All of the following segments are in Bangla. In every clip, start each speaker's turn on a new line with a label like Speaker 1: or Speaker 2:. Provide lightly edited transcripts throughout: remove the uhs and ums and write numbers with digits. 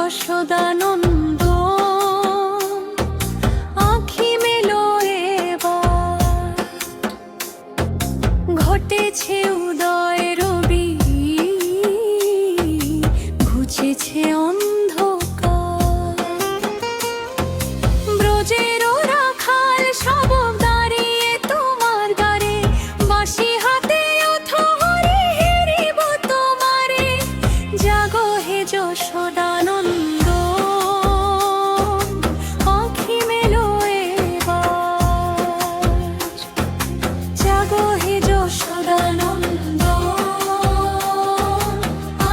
Speaker 1: যশোদানন্দ আঁখি মেলো এবার, ঘটেছে উদয় রবি, ঘুচেছে অন্ধকার। ব্রজের রাখাল সব দাঁড়িয়ে তোমার দ্বারে, বাঁশি হাতে ওঠো হরি হেরিব তোমারে। জাগো হে যশোদানন্দ আঁখি মেলো এবার, জাগো হে যশোদানন্দ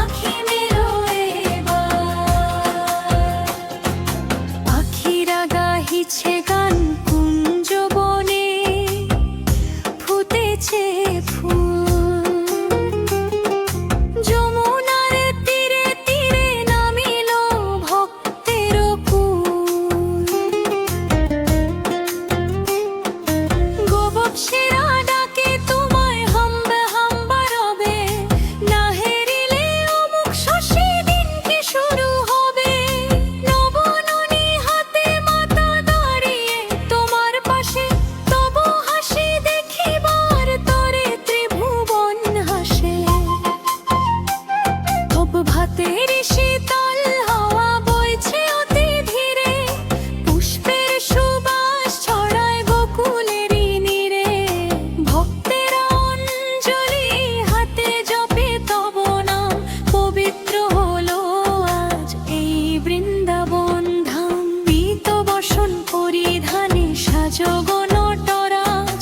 Speaker 1: আঁখি মেলো এবার। পাখিরা গাহিছে গান কুঞ্জ বনে, ফুটেছে ফুল। যমুনার তীরে তীরে নামিল ভক্তের কুল। গোবৎসেরা ডাকে তোমায় হাম্বা হাম্বা রবে, না হেরিলে অমুক শশী দিন কি শুরু হবে। নবননী হাতে মাতা দাঁড়িয়ে তোমার পাশে, তবু হাসি দেখিবার তরে ত্রিভুবন হাসে। ধূপ ভাতের শীতল হাওয়া বইছে অতি ধীরে, পুষ্পের সুবাস ছড়ায় গোকুলেরই নীরে। ভক্তেরা অঞ্জলি হাতে জপে তব নাম, পবিত্র হলো আজ এই বৃন্দাবন ধাম। পীত বসন পরিধানে সাজো গো নটরাজ,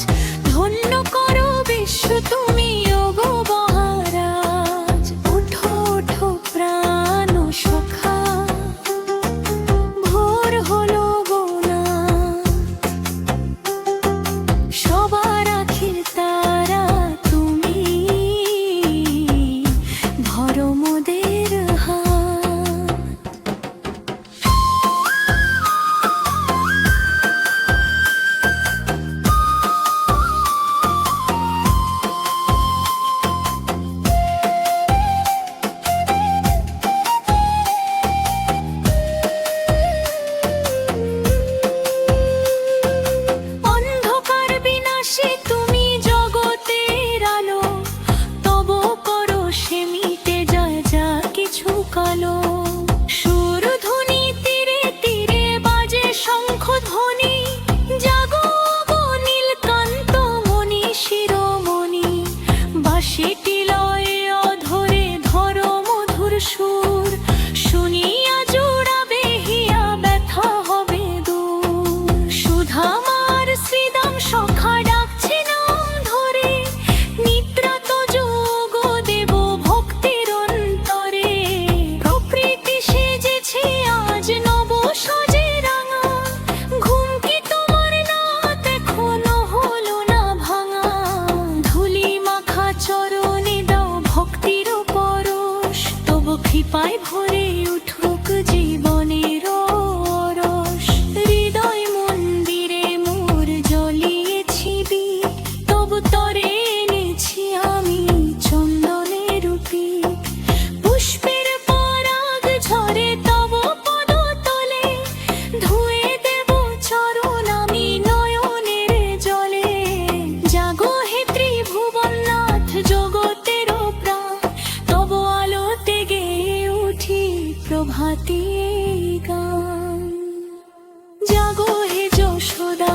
Speaker 1: ধন্য করো বিশ্ব তুমি ওগো মহারাজ। ওঠো ওঠো প্রাণ সখা, ভোর হলো গো না। সবার আখির তারা তুমি, ধরো মোদের হাত। অন্ধকার বিনাশী তুমি জগতের আলো, তব করো সে মিটে যায় যা কিছু কালো। সুরধুনি তীরে তীরে বাজে শঙ্খ ধ্বনি, জাগো গো নীলকান্ত মণি শিরোমণি। বাঁশিটি লয়ে অধরে ধরো মধুর সুর, শুনিয়া জোড়াবে হিয়া ব্যথা হবে দূর। সুধামার শ্রীদাম সখা ডাকছে নাম ধরে, নিদ্রা তো যোগ দেব ভক্তির অন্তরে। প্রকৃতি সেজেছে আজ নব সজে রাঙা, ঘুম কি তোমার নাত এখনো হলো না ভাঙা। ধুলি মাখা চরণে দাও ভক্তির পরশ, তব কৃপায় ভরে উঠুক জীবনের রস। হৃদয় মন্দিরে মোর জ্বলিয়েছি দীপ, তব তরে এনেছি আমি চন্দনের পীঠ। পুষ্পের পরাগ ঝরে তব পদতলে, ধুয়ে দেব চরণ আমি নয়নের জলে। জাগো হে ত্রিভুবননাথ জগতের প্রাণ, তব আলোতে গেয়ে উঠি প্রভাতী গান। জাগো হে যশোদা